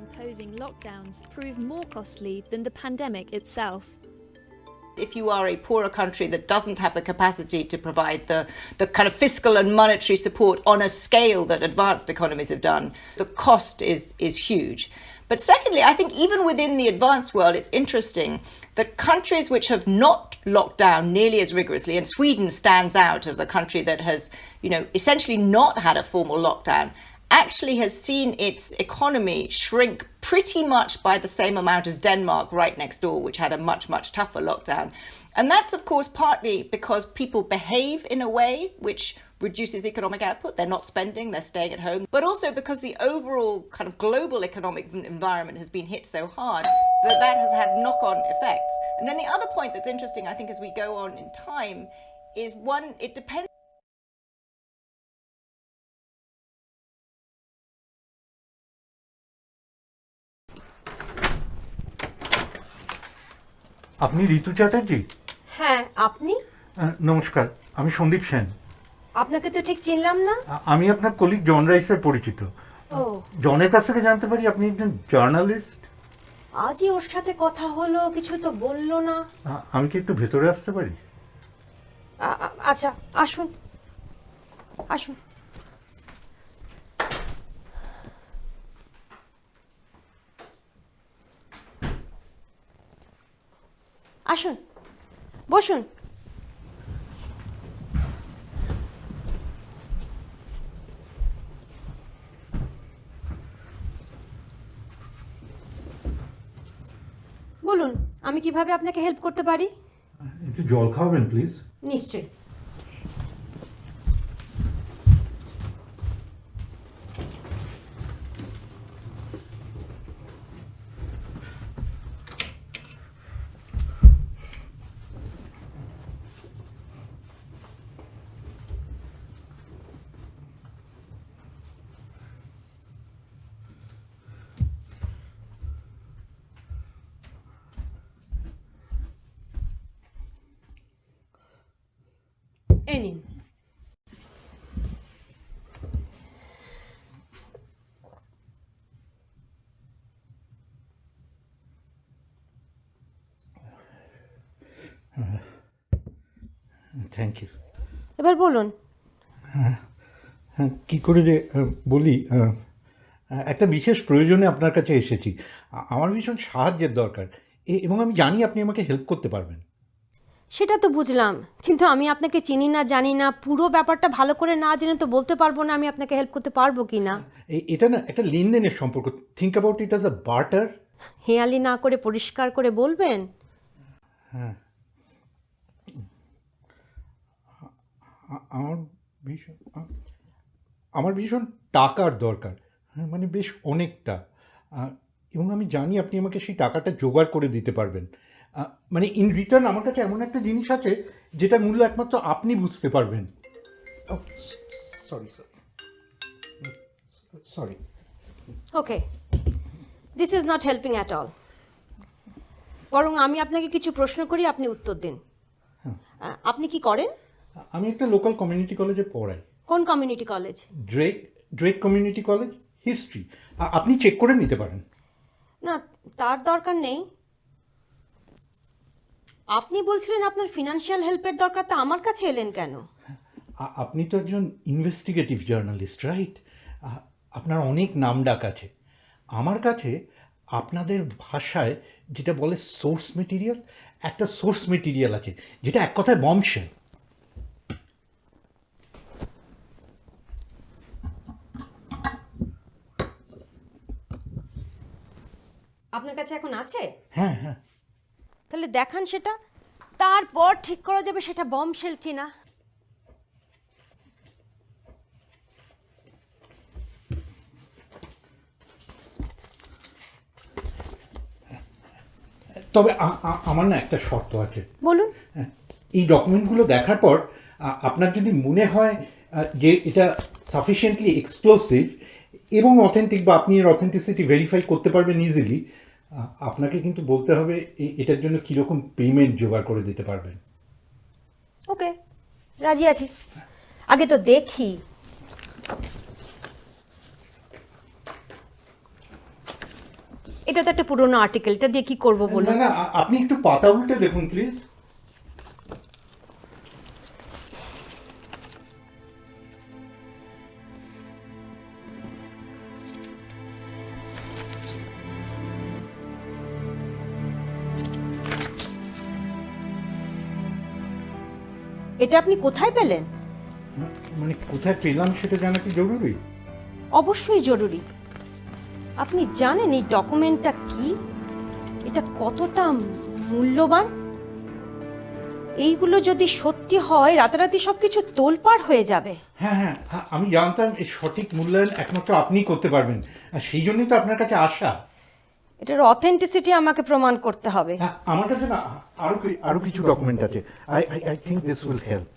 imposing lockdowns prove more costly than the pandemic itself. If you are a poorer country that doesn't have the capacity to provide the kind of fiscal and monetary support on a scale that advanced economies have done, the cost is huge. But secondly, I think even within the advanced world, it's interesting that countries which have not locked down nearly as rigorously, and Sweden stands out as a country that has, essentially not had a formal lockdown, actually has seen its economy shrink pretty much by the same amount as Denmark right next door, which had a much, much tougher lockdown. And that's, of course, partly because people behave in a way which reduces economic output. They're not spending, they're staying at home. But also because the overall kind of global economic environment has been hit so hard that has had knock-on effects. And then the other point that's interesting, I think, as we go on in time, is one, it depends. আপনি ঋতু চ্যাটার্জি? হ্যাঁ, আপনি? নমস্কার, আমি সন্দীপ সেন। আপনাকে তো ঠিক চিনলাম না। আমি আপনার কলিগ জন রাইসের পরিচিত। ও, জনের কাছ থেকে জানতে পারি আপনি একজন জার্নালিস্ট? আজই ওর সাথে কথা হলো, কিছু তো বললো না। আমি কি একটু ভেতরে আসতে পারি? আচ্ছা, আসুন আসুন। আসুন, বসুন। বলুন, আমি কিভাবে আপনাকে হেল্প করতে পারি? একটু জল খাওয়াবেন প্লিজ? নিশ্চয়ই। এই নিন। Thank you. এবার বলুন। হ্যাঁ, কী করে যে বলি, একটা বিশেষ প্রয়োজনে আপনার কাছে এসেছি। আমার ভীষণ সাহায্যের দরকার এবং আমি জানি আপনি আমাকে হেল্প করতে পারবেন। সেটা তো বুঝলাম, কিন্তু আমি আপনাকে চিনি না, জানি না, পুরো ব্যাপারটা ভালো করে না জেনে তো বলতে পারবো না আমি আপনাকে হেল্প করতে পারবো কি না। এটা না একটা লেনদেনের সম্পর্ক। Think about it as a barter. হেয়ালি না করে পরিষ্কার করে বলবেন। হ্যাঁ, আমার ভীষণ টাকার দরকার, মানে বেশ অনেকটা, এবং আমি জানি আপনি আমাকে সেই টাকাটা জোগাড় করে দিতে পারবেন। মানে ইন রিটার্ন আমার কাছে এমন একটা জিনিস আছে যেটার মূল্য একমাত্র আপনি বুঝতে পারবেন। Sorry. Okay, this is not helping at all. বরং আমি আপনাকে কিছু প্রশ্ন করি, আপনি উত্তর দিন। আপনি কি করেন? আমি একটা লোকাল কমিউনিটি কলেজে পড়াই। কোন community college? Drake community college, history. আপনি চেক করে নিতে পারেন। না, তার দরকার নেই। আপনি বলছিলেন আপনার ফিনান্সিয়াল হেল্পের দরকার, তা আমার কাছে এলেন কেন? আপনি তো একজন ইনভেস্টিগেটিভ জার্নালিস্ট, রাইট? আপনার অনেক নামডাক আছে। আমার কাছে আপনাদের ভাষায় যেটা বলে সোর্স মেটেরিয়াল, একটা সোর্স মেটেরিয়াল আছে যেটা এক কথায় বম্বশেল। আপনার কাছে এখন আছে? হ্যাঁ হ্যাঁ। তাহলে দেখান সেটা, তারপর ঠিক করা যাবে সেটা বম্বশেল কিনা। তবে আমার না একটা শর্ত আছে। বলুন। এই ডকুমেন্টগুলো দেখার পর আপনার যদি মনে হয় যে এটা সাফিসিয়েন্টলি এক্সপ্লোসিভ এবং অথেন্টিক, বা আপনি এর অথেন্টিসিটি ভেরিফাই করতে পারবেন ইজিলি, আপনাকে কিন্তু বলতে হবে এটার জন্য কীরকম পেমেন্ট জোগাড় করে দিতে পারবেন। ওকে, রাজি আছি। আগে তো দেখি। এটা তো একটা পুরোনো আর্টিকেল, এটা দিয়ে কি করব না বলুন? না আপনি একটু পাতা উল্টে দেখুন প্লিজ। এটা আপনি কোথায় পেলেন? মানে কোথায় পেলাম সেটা জানা কি জরুরি? অবশ্যই জরুরি। আপনি জানেন এই ডকুমেন্টটা কি, এটা কতটা মূল্যবান? এইগুলো যদি সত্যি হয় রাতারাতি সবকিছু তোলপাড় হয়ে যাবে। হ্যাঁ হ্যাঁ আমি জানতাম এই সঠিক মূল্যায়ন একমাত্র আপনিই করতে পারবেন, আর সেই জন্যই তো আপনার কাছে আসা। এটার অথেন্টিসিটি আমাকে প্রমাণ করতে হবে। হ্যাঁ, আমার কাছে না আরো কিছু ডকুমেন্ট আছে। I think this will help.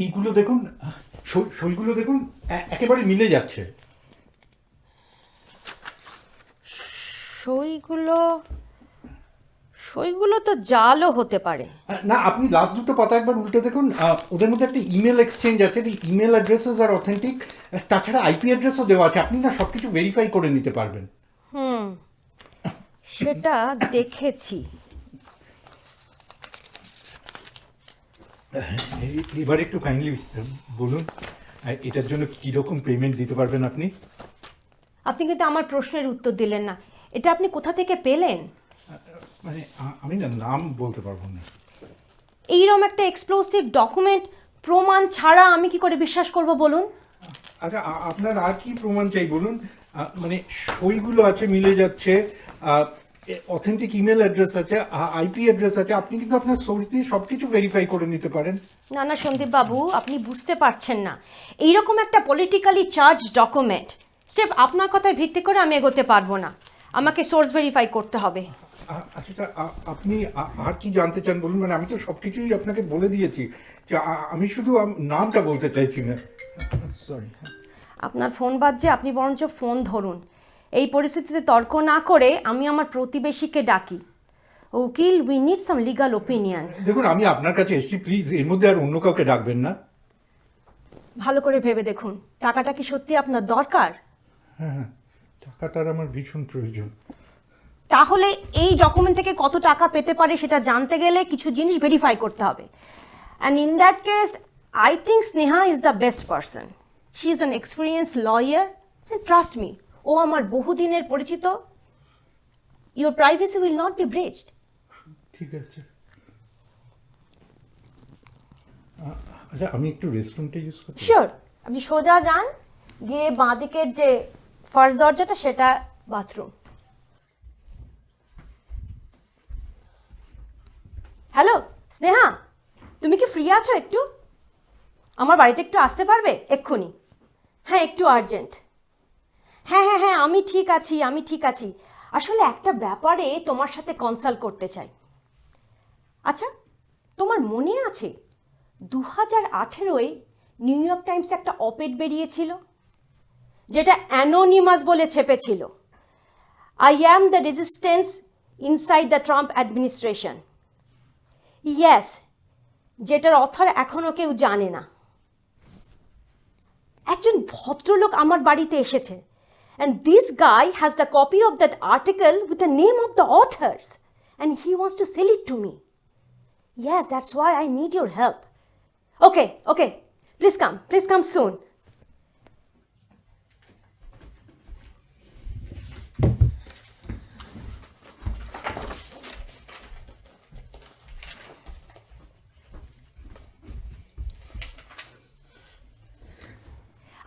এইগুলো দেখুন, সইগুলো দেখুন, একেবারে মিলে যাচ্ছে। সইগুলো সইগুলো তো জালও হতে পারে। না আপনি লাস্ট দুটো পাতা একবার উল্টে দেখুন, ওদের মধ্যে একটা ইমেল এক্সচেঞ্জ আছে, ইমেল অ্যাড্রেসেস আর অথেন্টিক, তাছাড়া আইপি অ্যাড্রেসও দেওয়া আছে, আপনি না সব কিছু ভেরিফাই করে নিতে পারবেন। সেটা দেখেছি। এবার একটু কাইন্ডলি বলুন এটার জন্য কীরকম পেমেন্ট দিতে পারবেন আপনি? আপনি কিন্তু আমার প্রশ্নের উত্তর দিলেন না। এটা আপনি কোথা থেকে পেলেন? মানে আমি না নাম বলতে পারবো না। এইরকম একটা এক্সপ্লোসিভ ডকুমেন্ট প্রমাণ ছাড়া আমি কি করে বিশ্বাস করব বলুন? আচ্ছা আপনার আর কি প্রমাণ চাই বলুন? মানে সইগুলো আছে, মিলে যাচ্ছে, অথেন্টিক ইমেল অ্যাড্রেস আছে, আইপি অ্যাড্রেস আছে, আপনি কিন্তু আপনার সোর্স দিয়ে সব কিছু ভেরিফাই করে নিতে পারেন। না না সন্দীপ বাবু, আপনি বুঝতে পারছেন না। এইরকম একটা পলিটিক্যালি চার্জ ডকুমেন্ট স্টেপ আপনার কথায় ভিত্তি করে আমি এগোতে পারবো না। আমাকে সোর্স ভেরিফাই করতে হবে। আচ্ছা আপনি আর কি জানতে চান বলুন? মানে আমি তো সব কিছুই আপনাকে বলে দিয়েছি, যে আমি শুধু নামটা বলতে চাইছি না। সরি। আপনার ফোন বাজছে, আপনি বরঞ্চ ফোন ধরুন। এই পরিস্থিতিতে তর্ক না করে আমি আমার প্রতিবেশীকে ডাকি। উকিল, we need some legal opinion. দেখুন আমি আপনার কাছে এসেছি, প্লিজ এর মধ্যে আর অন্য কাউকে ডাকবেন না। ভালো করে ভেবে দেখুন, টাকাটা কি সত্যি আপনার দরকার? হ্যাঁ, টাকাটার আমার ভীষণ প্রয়োজন। তাহলে এই ডকুমেন্ট থেকে কত টাকা পেতে পারে সেটা জানতে গেলে কিছু জিনিস ভেরিফাই করতে হবে। And in that case I think Sneha is the best person. She is an experience lawyer, and trust me, ও আমার বহুদিনের পরিচিত। Your privacy will not be breached. ঠিক আছে। আচ্ছা আমি একটু রেস্টরুমটা ইউজ করতে? শিওর, আপনি সোজা যান, গিয়ে বাঁ দিকের যে ফার্স্ট দরজাটা সেটা বাথরুম। হ্যালো স্নেহা, তুমি কি ফ্রি আছো? একটু আমার বাড়িতে একটু আসতে পারবে এক্ষুনি? হ্যাঁ একটু আর্জেন্ট। হ্যাঁ হ্যাঁ হ্যাঁ আমি ঠিক আছি। আসলে একটা ব্যাপারে তোমার সাথে কনসাল্ট করতে চাই। আচ্ছা তোমার মনে আছে 2018-এ নিউ ইয়র্ক টাইমসে একটা অপেড বেরিয়েছিল যেটা অ্যানোনিমাস বলে ছেপেছিল, I am the resistance inside the Trump administration. Yes, যেটার অথর এখনো কেউ জানে না। একজন ভদ্রলোক আমার বাড়িতে এসেছে, and this guy has the copy of that article with the name of the authors, and he wants to sell it to me. Yes, that's why I need your help. Okay, please come soon.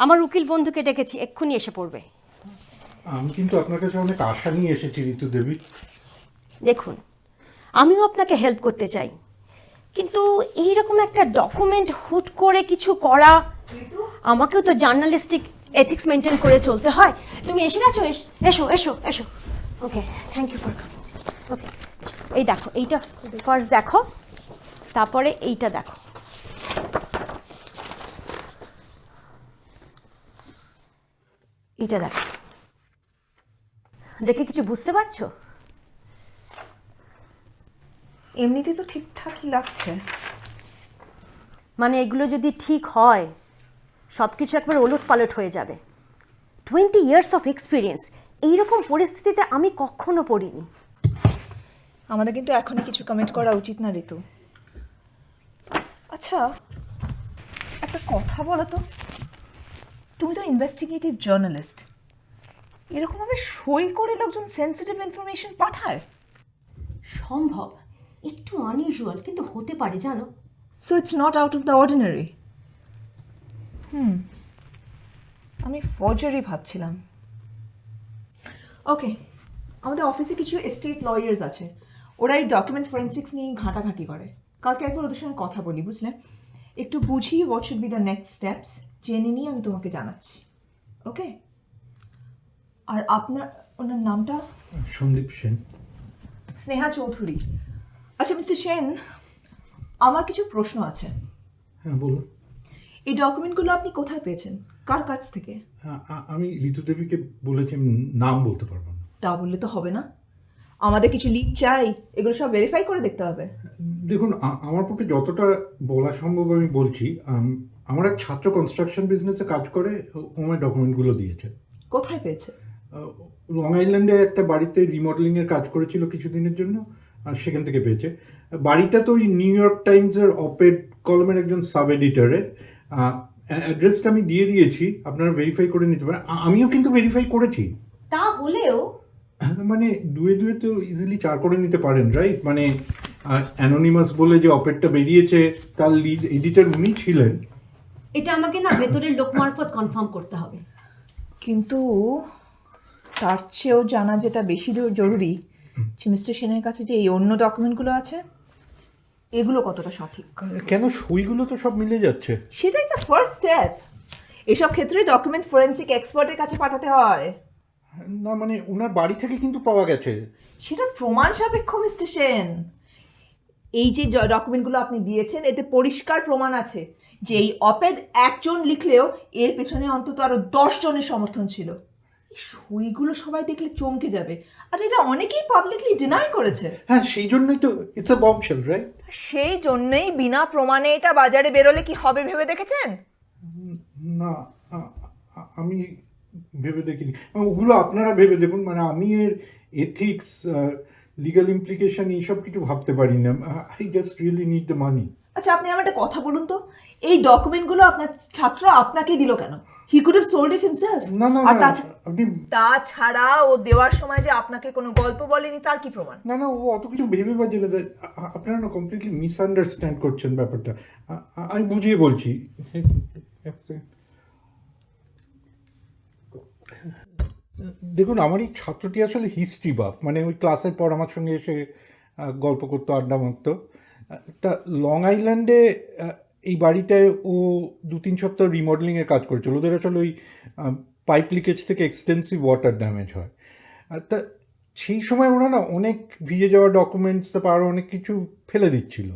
আমার উকিল বন্ধুকে ডেকেছি, এক্ষুনি এসে পড়বে। আমি কিন্তু আপনার কাছে অনেক আশা নিয়ে এসেছি ঋতু দেবী। দেখুন, আমিও আপনাকে হেল্প করতে চাই, কিন্তু এইরকম একটা ডকুমেন্ট হুট করে কিছু করা, আমাকেও তো জার্নালিস্টিক এথিক্স মেনটেন করে চলতে হয়। তুমি এসে গেছো? এসো। ওকে, থ্যাংক ইউ ফর কামিং। ওকে, এই দেখো, এইটা ফার্স্ট দেখো, তারপরে এইটা দেখো। এইটা দেখো, দেখে কিছু বুঝতে পারছো? এমনিতে তো ঠিকঠাকই লাগছে। মানে এগুলো যদি ঠিক হয় সব কিছু একবার ওলট পালট হয়ে যাবে। 20 ইয়ার্স অফ এক্সপিরিয়েন্স, এইরকম পরিস্থিতিতে আমি কখনো পড়িনি। আমাদের কিন্তু এখনই কিছু কমেন্ট করা উচিত না ঋতু। আচ্ছা একটা কথা বলো তো, তুমি তো ইনভেস্টিগেটিভ জার্নালিস্ট, এরকমভাবে সই করে লোকজন সেন্সিটিভ ইনফরমেশন পাঠায়? সম্ভব, একটু আনইউজুয়াল, কিন্তু হতে পারে জানো। So it's not out of the ordinary. আমি ফর্জারি ভাবছিলাম। ওকে, আমাদের অফিসে কিছু এস্টেট লয়ার্স আছে, ওরা এই ডকুমেন্ট ফরেন্সিক্স নিয়ে ঘাঁটাঘাঁটি করে। কালকে একবার ওদের সঙ্গে কথা বলি, বুঝলে? একটু বুঝি what should be the next steps, জেনে নিয়ে আমি তোমাকে জানাচ্ছি। ওকে? আর আপনার, ওনার নামটা? সন্দীপ সেন। স্নেহা চৌধুরী। আচ্ছা মিস্টার সেন, আমার কিছু প্রশ্ন আছে। হ্যাঁ বলুন। এই ডকুমেন্টগুলো আপনি কোথায় পেয়েছেন, কার কাছ থেকে? আমি ঋতু দেবীকে বলেছি, আমি নাম বলতে পারবো না। তা বললে তো হবে না, আমাদের কিছু লিড চাই, এগুলো সব ভেরিফাই করে দেখতে হবে। দেখুন, আমার পক্ষে যতটা বলা সম্ভব আমি বলছি। আমার এক ছাত্র কনস্ট্রাকশন বিজনেসে কাজ করে, ও আমার ডকুমেন্টগুলো দিয়েছে। কোথায় পেয়েছে? লং আইল্যান্ডে একটা বাড়িতে রিমডেলিংয়ের কাজ করেছিল কিছুদিনের জন্য, আর সেখান থেকে পেয়েছে। বাড়িটা তো ওই নিউ ইয়র্ক টাইমসের অপেড কলমের একজন সাব এডিটরের। অ্যাড্রেসটা আমি দিয়ে দিয়েছি, আপনারা ভেরিফাই করে নিতে পারেন। আমিও কিন্তু ভেরিফাই করেছি। তা হলেও মানে দুয়ে দুয়ে তো ইজিলি 4 করে নিতে পারেন, রাইট? মানে অ্যানোনিমাস বলে যে অপেডটা বেরিয়েছে, তার লিড এডিটর উনি ছিলেন। এটা আমাকে না ভেতরের লোক মারফত কনফার্ম করতে হবে। কিন্তু তার চেয়েও জানা যেটা বেশি জরুরি, যে মিস্টার সেনের কাছে যে এই অন্য ডকুমেন্টগুলো আছে, এগুলো কতটা সঠিক। কেন, সইগুলো তো সব মিলে যাচ্ছে। সেটা ইজ দ্য ফার্স্ট স্টেপ। এসব ক্ষেত্রে ডকুমেন্ট ফরেন্সিক এক্সপার্টের কাছে পাঠাতে হয়। না মানে ওনার বাড়ি থেকে কিন্তু পাওয়া গেছে। সেটা প্রমাণ সাপেক্ষ মিস্টার সেন। এই যে ডকুমেন্টগুলো আপনি দিয়েছেন, এতে পরিষ্কার প্রমাণ আছে যে এই অপেড একজন লিখলেও এর পেছনে অন্তত আরো 10 জনের সমর্থন ছিল। এই সইগুলো সবাই দেখলে চমকে যাবে, আর এটা অনেকেই পাবলিকলি ডিনাই করেছে। হ্যাঁ, সেই জন্যই তো ইটস আ বমশেল, রাইট? সেই জন্যই বিনা প্রমাণে এটা বাজারে বেরোলে কি হবে ভেবে দেখেছেন? না, আমি ভেবে দেখিনি। ওগুলো আপনারা ভেবে দেখুন। মানে আমি এর এথিক্স, লিগাল ইমপ্লিকেশন এইসব কিছু ভাবতে পারি না। I just really need the money. আচ্ছা আপনি আমার একটা কথা বলুন তো, এই ডকুমেন্টগুলো আপনার ছাত্র আপনাকে দিল কেন? He could have sold it himself. না না আর না, আপনি তাছাড়া ও দেওয়ার সময় যে আপনাকে কোনো গল্প বলেনি, তার কি প্রমাণ? না না, ও অত কিছু ভেবে বা জেনে দেয়। আপনারা না কমপ্লিটলি মিসআন্ডারস্ট্যান্ড করছেন ব্যাপারটা। আমি বুঝিয়ে বলছি। দেখুন, আমার এই ছাত্রটি আসলে হিস্ট্রি বাফ, মানে ওই ক্লাসের পর আমার সঙ্গে এসে গল্প করতো, আড্ডা মারতো। তা লং আইল্যান্ডে এই বাড়িটায় ও 2-3 সপ্তাহ রিমডেলিংয়ের কাজ করেছিল। ওদের আসলে ওই পাইপ লিকেজ থেকে এক্সটেন্সিভ ওয়াটার ড্যামেজ হয়। তা সেই সময় ওরা না অনেক ভিজে যাওয়া ডকুমেন্টস, তারপর আরও অনেক কিছু ফেলে দিচ্ছিল।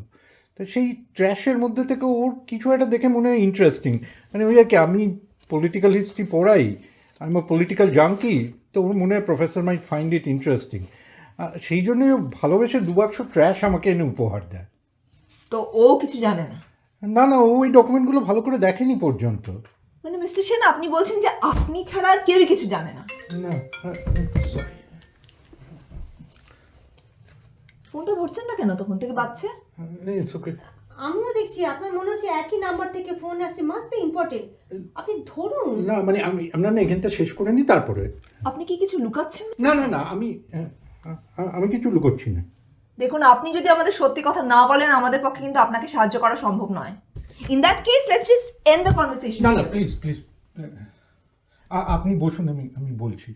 তো সেই ট্র্যাশের মধ্যে থেকে ওর কিছু একটা দেখে মনে হয় ইন্টারেস্টিং। মানে ওই আর কি, আমি পলিটিক্যাল হিস্ট্রি পড়াই, আমি পলিটিক্যাল জাঙ্কি, তো ওর মনে হয় professor might find it interesting. সেই জন্যই ও ভালোবেসে 2 বাক্স ট্র্যাশ আমাকে এনে উপহার দেয়। তো ও কিছু জানে না? না না, ও ওই ডকুমেন্টগুলো ভালো করে দেখেনি পর্যন্ত। মানে মিস্টার সেন, আপনি বলছেন যে আপনি ছাড়া আর কেউই কিছু জানে না? না, সরি। ফোনটা ধরছেন না কেন? তখন থেকে বাজছে। It's okay. আমিও দেখছি আপনার মনে হচ্ছে একই নাম্বার থেকে ফোন আসছে, মাস্ট বি ইম্পর্টেন্ট। আপনি ধরুন না মানে আমরা না এখানটা শেষ করে নিই, তারপরে। আপনি কি কিছু লুকাচ্ছেন? না না না, আমি কিছু লুকোচ্ছি না। দেখুন, আপনি যদি আমাদের সত্যি কথা না বলেন, আমাদের পক্ষে কিন্তু আপনাকে সাহায্য করা সম্ভব নয়। In that case let's just and the conversation. না না, প্লিজ প্লিজ, আপনি বসুন, আমি বলছি।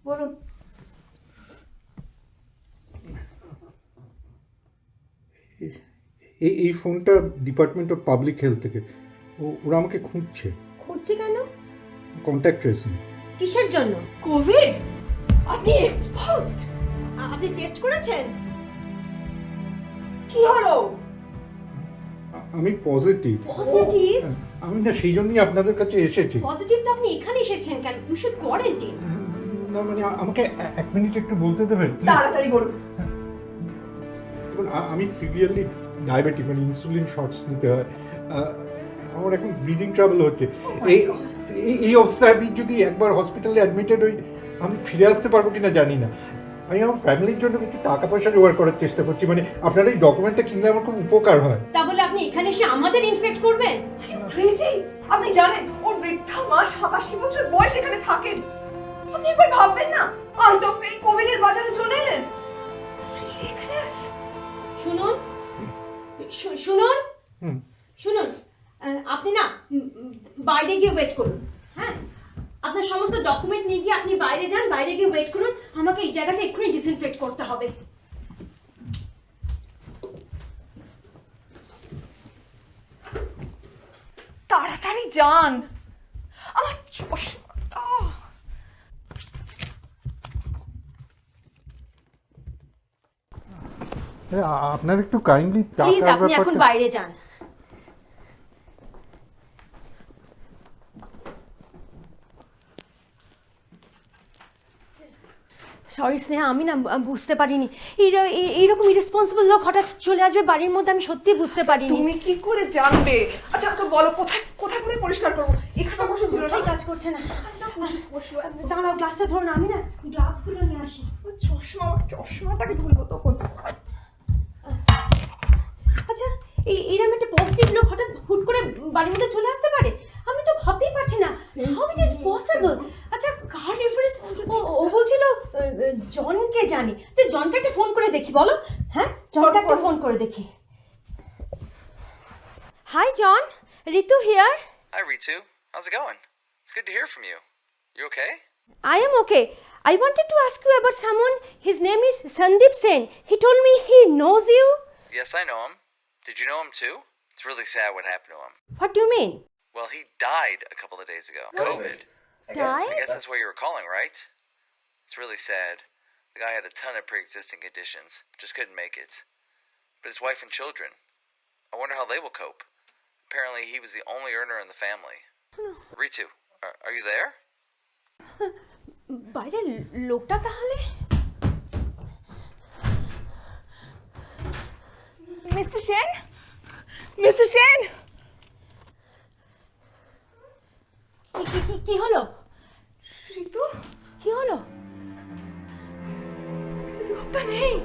বলুন। এই ফোনটা ডিপার্টমেন্ট অফ পাবলিক হেলথ থেকে। ওরা আমাকে খুঁজছে। খুঁজছে কেন? Contact tracing. কিসের জন্য? কোভিড? আপনি এক্সপোজড? আপনি টেস্ট করেছেন? কি হলো? আমি পজিটিভ। পজিটিভ? আমি না সেই জন্যই আপনাদের কাছে এসেছি। পজিটিভ তো আপনি এখানে এসেছেন কেন? You should quarantine. না মানে আমাকে 1 মিনিট একটু বলতে দেবেন প্লিজ? তাড়াতাড়ি বলুন। আমি সিভিয়ারলি ডায়াবেটিক, মানে ইনসুলিন শটস নিতে হয়। আমার এখন ব্রিদিং ট্রাবল হচ্ছে। এই এই অবস্থায় আমি যদি একবার হসপিটালে অ্যাডমিটেড হই, আমি ফিরে আসতে পারবো কিনা জানি না। আমি আমার ফ্যামিলির জন্য কিছু টাকা পয়সা জোগাড় করার চেষ্টা করছি, মানে আপনার এই ডকুমেন্টটা কিনলে আমার খুব উপকার হয়। তা বলে আপনি এখানে এসে আমাদের ইনফেক্ট করবেন? ক্রেজি! আপনি জানেন ওর বৃদ্ধা মা 87 বছর বয়স এখানে থাকেন। আপনি একবার ভাববেন না, আউট অফ এই কোভিডের বাজারে চলে এলেন। Ridiculous! শুনুন, শুনুন, হুম। শুনুন, আপনি না বাইরে গিয়ে ওয়েট করুন। হ্যাঁ, আপনার সমস্ত ডকুমেন্ট নিয়ে গিয়ে আপনি বাইরে যান, বাইরে গিয়ে ওয়েট করুন। আমাকে এই জায়গাটা এক্ষুনি ডিসইনফেক্ট করতে হবে। তাড়াতাড়ি যান, আমার চশমাটা। আপনার একটু কাইন্ডলি প্লিজ আপনি এখন বাইরে যান। সরি স্নেহা, আমি না বুঝতে পারিনি এইরকম ইরেসপন্সিবল লোক হঠাৎ চলে আসবে বাড়ির মধ্যে। আমি সত্যি বুঝতে পারিনি। তুমি কি করে জানবে? আচ্ছা আচ্ছা বলো, কোথায় কোথায় কোথায় পরিষ্কার করবো? এখানে বসে ছিল না? কাজ করছে না। বসলো। দাঁড়াও, গ্লাসটা ধরুন, আমি না গ্লাভসগুলো নিয়ে আসি। চশমাটাকে ধরবো তখন। আচ্ছা, এইরকম একটা পজিটিভ লোক হঠাৎ হুট করে বাড়ির মধ্যে চলে আসতে পারে? আমি তো ভাবতেই পারছি না হাউ ইট ইজ পসিবল। আচ্ছা, কার রেফারেন্স? ও বলছিল জনকে জানি। তো জনকে একটা ফোন করে দেখি, বলো। হ্যাঁ, জনকে একটা ফোন করে দেখি। Hi John, Ritu here. Hi, Ritu. How's it going? It's good to hear from you. You okay? I am okay. I wanted to ask you about someone. His name is Sandeep Sen. He told me he knows you. Yes, I know him. Did you know him too? It's really sad what happened to him. What do you mean? Well, he died a couple of days ago. COVID. I Died? guess that's why you were calling, right? It's really sad. The guy had a ton of pre-existing conditions. Just couldn't make it. But his wife and children, I wonder how they will cope. Apparently, he was the only earner in the family. Ritu, are you there? বাইরে লোকটা তাহলে? Mister Sen, mister Sen, কি হলো? ঋতু, কি হলো? লোকটা নেই।